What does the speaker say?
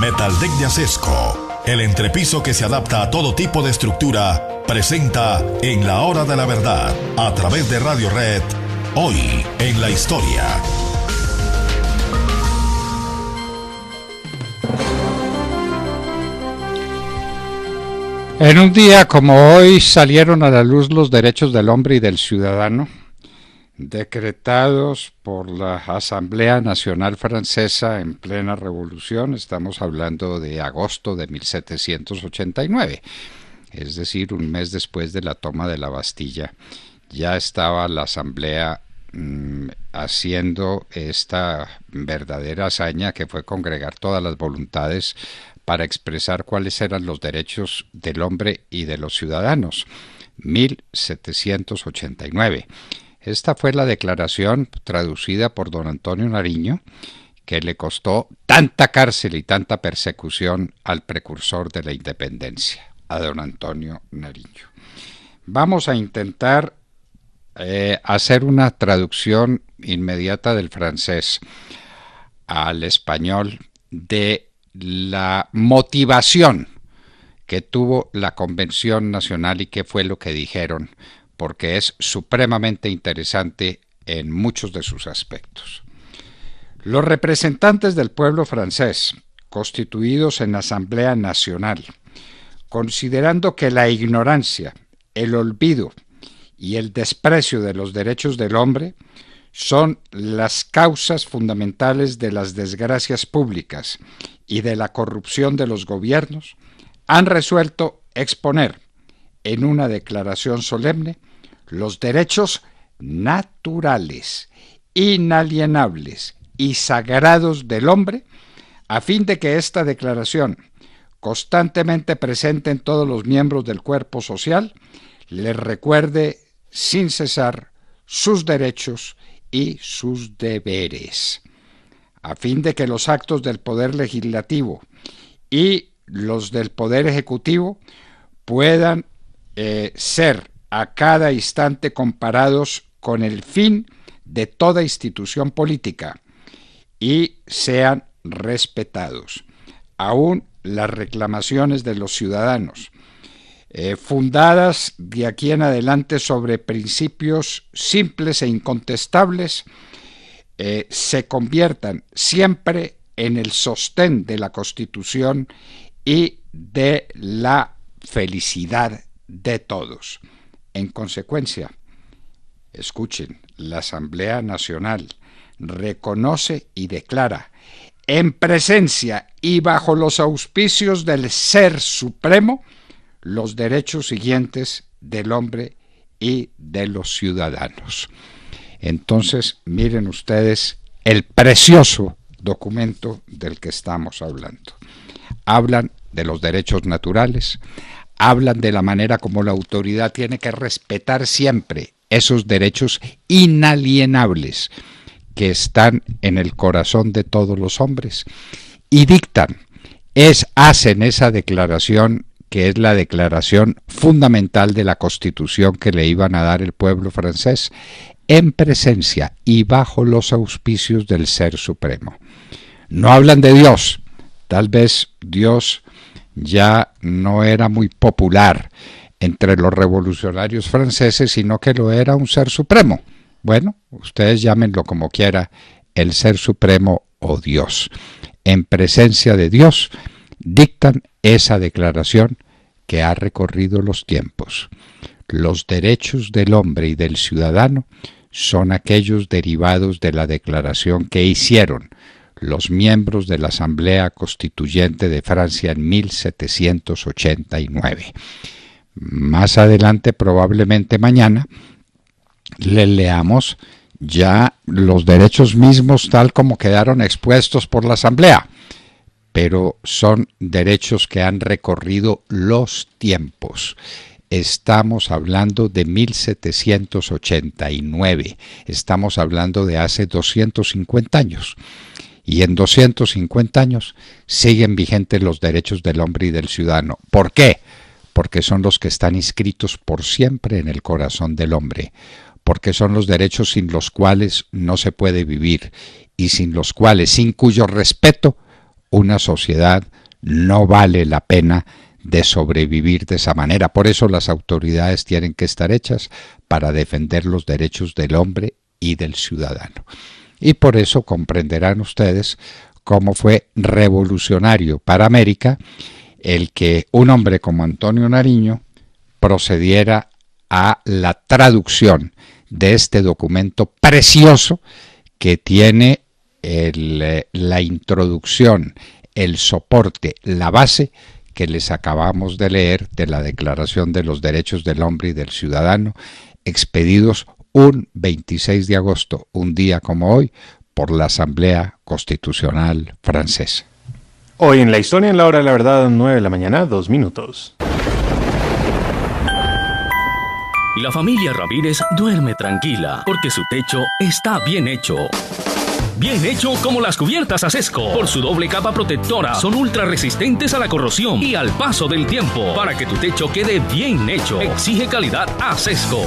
Metaldeck de Acesco, el entrepiso que se adapta a todo tipo de estructura, presenta En la Hora de la Verdad, a través de Radio Red, hoy en la historia. En un día como hoy salieron a la luz los derechos del hombre y del ciudadano, decretados por la Asamblea Nacional Francesa en plena revolución. Estamos hablando de agosto de 1789, es decir, un mes después de la toma de la Bastilla. Ya estaba la Asamblea haciendo esta verdadera hazaña que fue congregar todas las voluntades para expresar cuáles eran los derechos del hombre y de los ciudadanos. 1789. Esta fue la declaración traducida por don Antonio Nariño, que le costó tanta cárcel y tanta persecución al precursor de la independencia, a don Antonio Nariño. Vamos a intentar hacer una traducción inmediata del francés al español de la motivación que tuvo la Convención Nacional y qué fue lo que dijeron, porque es supremamente interesante en muchos de sus aspectos. Los representantes del pueblo francés, constituidos en Asamblea Nacional, considerando que la ignorancia, el olvido y el desprecio de los derechos del hombre son las causas fundamentales de las desgracias públicas y de la corrupción de los gobiernos, han resuelto exponer en una declaración solemne los derechos naturales, inalienables y sagrados del hombre, a fin de que esta declaración, constantemente presente en todos los miembros del cuerpo social, les recuerde sin cesar sus derechos y sus deberes, a fin de que los actos del Poder Legislativo y los del Poder Ejecutivo puedan ser a cada instante comparados con el fin de toda institución política y sean respetados. Aún las reclamaciones de los ciudadanos, fundadas de aquí en adelante sobre principios simples e incontestables, se conviertan siempre en el sostén de la Constitución y de la felicidad de todos. En consecuencia, escuchen, la Asamblea Nacional reconoce y declara, en presencia y bajo los auspicios del Ser Supremo, los derechos siguientes del hombre y de los ciudadanos. Entonces, miren ustedes el precioso documento del que estamos hablando. Hablan de los derechos naturales, hablan de la manera como la autoridad tiene que respetar siempre esos derechos inalienables que están en el corazón de todos los hombres y dictan, hacen esa declaración que es la declaración fundamental de la Constitución que le iban a dar el pueblo francés, en presencia y bajo los auspicios del Ser Supremo. No hablan de Dios, tal vez Dios ya no era muy popular entre los revolucionarios franceses, sino que lo era un Ser Supremo. Bueno, ustedes llámenlo como quiera, el Ser Supremo o Dios. En presencia de Dios, dictan esa declaración que ha recorrido los tiempos. Los derechos del hombre y del ciudadano son aquellos derivados de la declaración que hicieron los miembros de la Asamblea Constituyente de Francia en 1789. Más adelante, probablemente mañana, le leamos ya los derechos mismos tal como quedaron expuestos por la Asamblea, pero son derechos que han recorrido los tiempos. Estamos hablando de 1789, estamos hablando de hace 250 años. Y en 250 años siguen vigentes los derechos del hombre y del ciudadano. ¿Por qué? Porque son los que están inscritos por siempre en el corazón del hombre, porque son los derechos sin los cuales no se puede vivir y sin los cuales, sin cuyo respeto, una sociedad no vale la pena de sobrevivir de esa manera. Por eso las autoridades tienen que estar hechas para defender los derechos del hombre y del ciudadano. Y por eso comprenderán ustedes cómo fue revolucionario para América el que un hombre como Antonio Nariño procediera a la traducción de este documento precioso que tiene la introducción, el soporte, la base que les acabamos de leer de la Declaración de los Derechos del Hombre y del Ciudadano, expedidos un 26 de agosto, un día como hoy, por la Asamblea Constitucional Francesa. Hoy en la historia, en la hora de la verdad, 9 de la mañana, 2 minutos. La familia Ramírez duerme tranquila porque su techo está bien hecho. Bien hecho como las cubiertas Asesco. Por su doble capa protectora, son ultra resistentes a la corrosión y al paso del tiempo. Para que tu techo quede bien hecho, exige calidad Asesco.